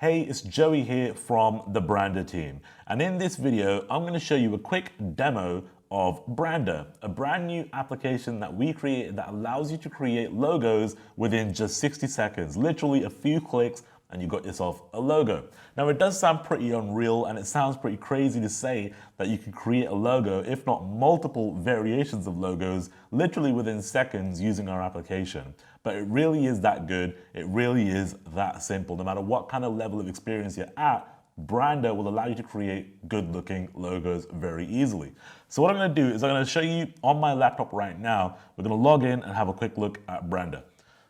Hey, it's Joey here from the Brandrr team. And in this video, I'm going to show you a quick demo of Brandrr, a brand new application that we created that allows you to create logos within just 60 seconds, literally a few clicks, and you got yourself a logo. Now, it does sound pretty unreal and it sounds pretty crazy to say that you can create a logo, if not multiple variations of logos, literally within seconds using our application. But it really is that good. It really is that simple. No matter what kind of level of experience you're at, Brandrr will allow you to create good looking logos very easily. So what I'm going to do is I'm going to show you on my laptop right now. We're going to log in and have a quick look at Brandrr.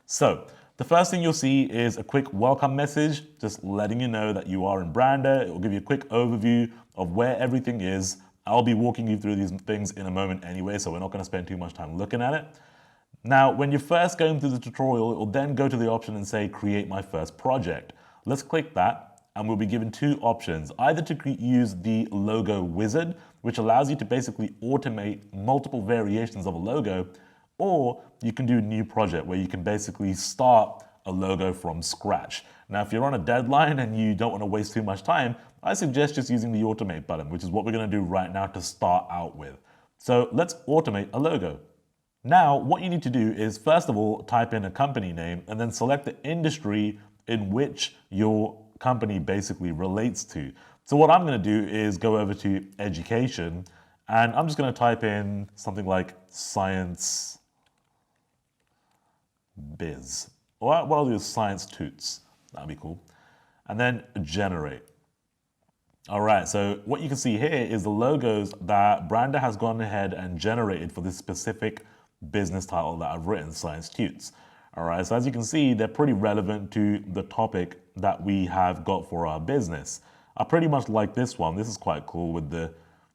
So the first thing you'll see is a quick welcome message, just letting you know that you are in Brandrr. It will give you a quick overview of where everything is. I'll be walking you through these things in a moment anyway, so we're not going to spend too much time looking at it. Now, when you're first going through the tutorial, it will then go to the option and say, create my first project. Let's click that, and we'll be given two options, either to use the logo wizard, which allows you to basically automate multiple variations of a logo, or you can do a new project where you can basically start a logo from scratch. Now, if you're on a deadline and you don't want to waste too much time, I suggest just using the automate button, which is what we're going to do right now to start out with. So let's automate a logo. Now, what you need to do is, first of all, type in a company name and then select the industry in which your company basically relates to. So what I'm going to do is go over to education, and I'm just going to type in something like science biz. Or what I'll do is science toots. That'd be cool. And then generate. All right, so what you can see here is the logos that Brandrr has gone ahead and generated for this specific business title that I've written, Science Toots. All right, so as you can see, they're pretty relevant to the topic that we have got for our business. I pretty much like this one. This is quite cool with the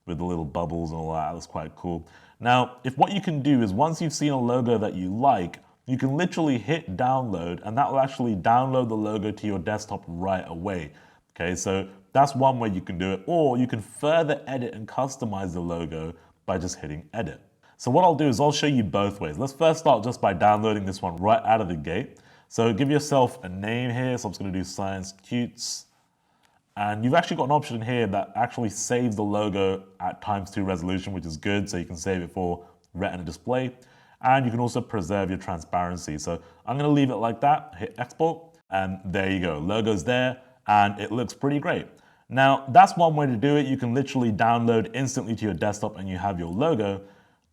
little bubbles and all that. That's quite cool. Now, if what you can do is once you've seen a logo that you like, you can literally hit download and that will actually download the logo to your desktop right away. Okay, so that's one way you can do it, or you can further edit and customize the logo by just hitting edit. So what I'll do is I'll show you both ways. Let's first start just by downloading this one right out of the gate. So give yourself a name here. So I'm just going to do Science Toots. And you've actually got an option here that actually saves the logo at ×2 resolution, which is good. So you can save it for Retina display. And you can also preserve your transparency. So I'm going to leave it like that, hit export, and there you go. Logo's there, and it looks pretty great. Now, that's one way to do it. You can literally download instantly to your desktop and you have your logo.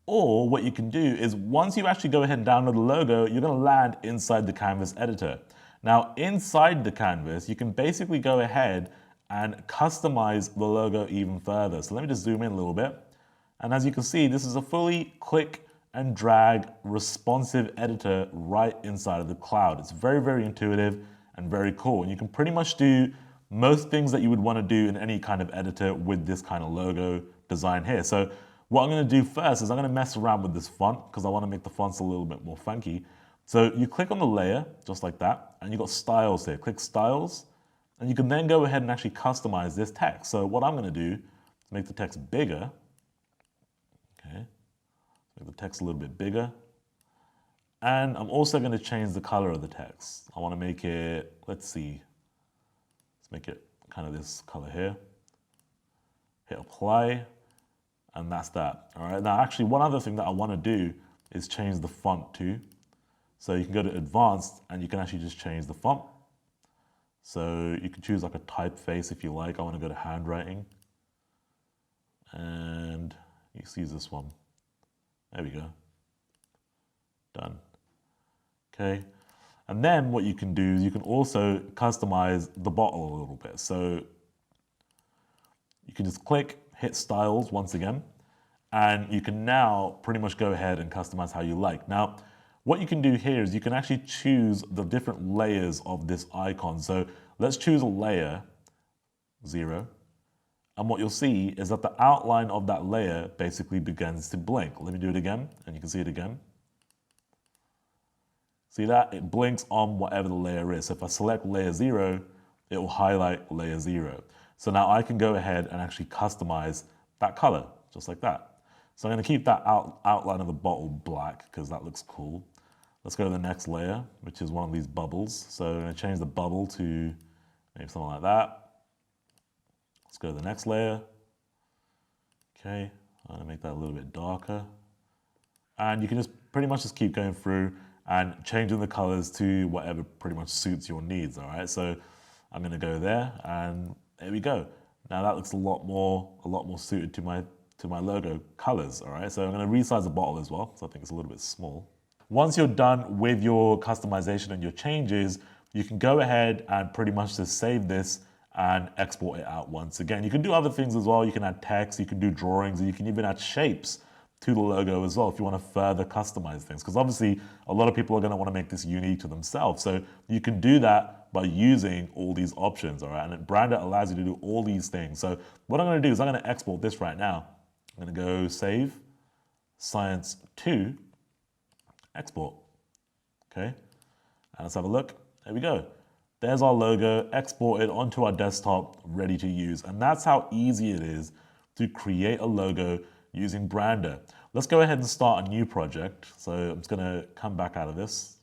Or what you can do is once you actually go ahead and download the logo, you're going to land inside the Canvas editor. Now, inside the Canvas, you can basically go ahead and customize the logo even further. So let me just zoom in a little bit. And as you can see, this is a fully click and drag responsive editor right inside of the cloud. It's very, very intuitive and very cool. And you can pretty much do most things that you would want to do in any kind of editor with this kind of logo design here. So what I'm going to do first is I'm going to mess around with this font because I want to make the fonts a little bit more funky. So you click on the layer just like that, and you've got styles here. Click styles, and you can then go ahead and actually customize this text. So what I'm going to do is make the text bigger. Okay, make the text a little bit bigger. And I'm also going to change the color of the text. I want to make it, let's make it kind of this color here. Hit apply. And that's that. All right. Now, actually, one other thing that I want to do is change the font too. So you can go to advanced and you can actually just change the font. So you can choose like a typeface if you like. I want to go to handwriting. And you can use this one. There we go. Done. Okay. And then what you can do is you can also customize the bottle a little bit. So you can just click, hit styles once again, and you can now pretty much go ahead and customize how you like. Now, what you can do here is you can actually choose the different layers of this icon. So let's choose a layer 0. And what you'll see is that the outline of that layer basically begins to blink. Let me do it again, and you can see it again. See that? It blinks on whatever the layer is. So if I select layer 0, it will highlight layer 0. So now I can go ahead and actually customize that color, just like that. So I'm going to keep that outline of the bottle black because that looks cool. Let's go to the next layer, which is one of these bubbles. So I'm going to change the bubble to Maybe something like that. Let's go to the next layer. Okay, I'm gonna make that a little bit darker. And you can just pretty much just keep going through and changing the colors to whatever pretty much suits your needs, all right? So I'm gonna go there, and there we go. Now that looks a lot more suited to my logo colors, all right? So I'm gonna resize the bottle as well, so I think it's a little bit small. Once you're done with your customization and your changes, you can go ahead and pretty much just save this and export it out once again. You can do other things as well. You can add text, you can do drawings, and you can even add shapes to the logo as well if you want to further customize things. Because obviously, a lot of people are going to want to make this unique to themselves. So you can do that by using all these options, all right? And Brandrr allows you to do all these things. So what I'm going to do is I'm going to export this right now. I'm going to go save, science 2, export, okay? And let's have a look. There we go. There's our logo exported onto our desktop, ready to use. And that's how easy it is to create a logo using Brandrr. Let's go ahead and start a new project. So I'm just gonna come back out of this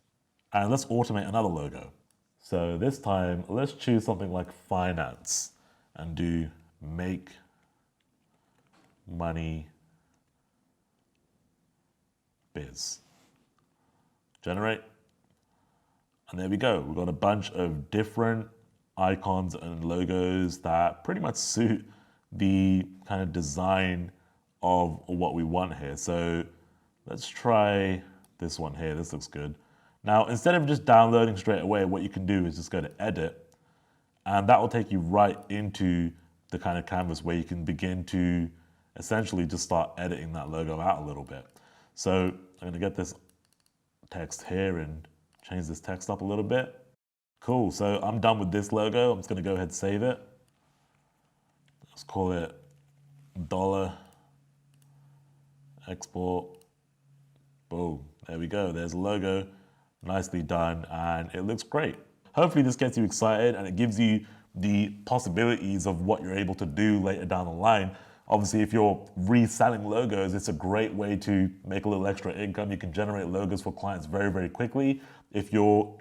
and let's automate another logo. So this time, let's choose something like finance and do make money biz. Generate. And there we go. We've got a bunch of different icons and logos that pretty much suit the kind of design of what we want here. So let's try this one here. This looks good. Now, instead of just downloading straight away, what you can do is just go to edit, and that will take you right into the kind of canvas where you can begin to essentially just start editing that logo out a little bit. So I'm gonna get this text here and change this text up a little bit. Cool, so I'm done with this logo. I'm just gonna go ahead and save it. Let's call it $, export, boom, there we go. There's a logo, nicely done, and it looks great. Hopefully this gets you excited and it gives you the possibilities of what you're able to do later down the line. Obviously, if you're reselling logos, it's a great way to make a little extra income. You can generate logos for clients very, very quickly. If you're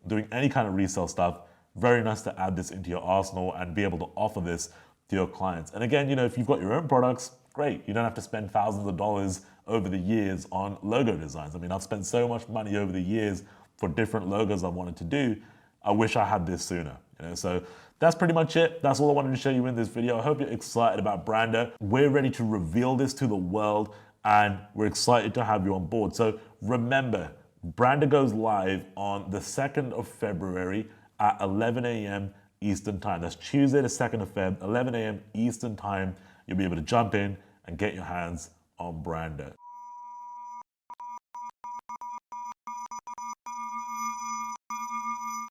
doing any kind of resale stuff, very nice to add this into your arsenal and be able to offer this to your clients. And again, if you've got your own products, great. You don't have to spend thousands of dollars over the years on logo designs. I mean, I've spent so much money over the years for different logos I wanted to do. I wish I had this sooner. So that's pretty much it. That's all I wanted to show you in this video. I hope you're excited about Brandrr. We're ready to reveal this to the world and we're excited to have you on board. So remember, Brandrr goes live on the 2nd of February at 11 a.m. Eastern time. That's Tuesday the 2nd of Feb, 11 a.m. Eastern time. You'll be able to jump in and get your hands on Brandrr.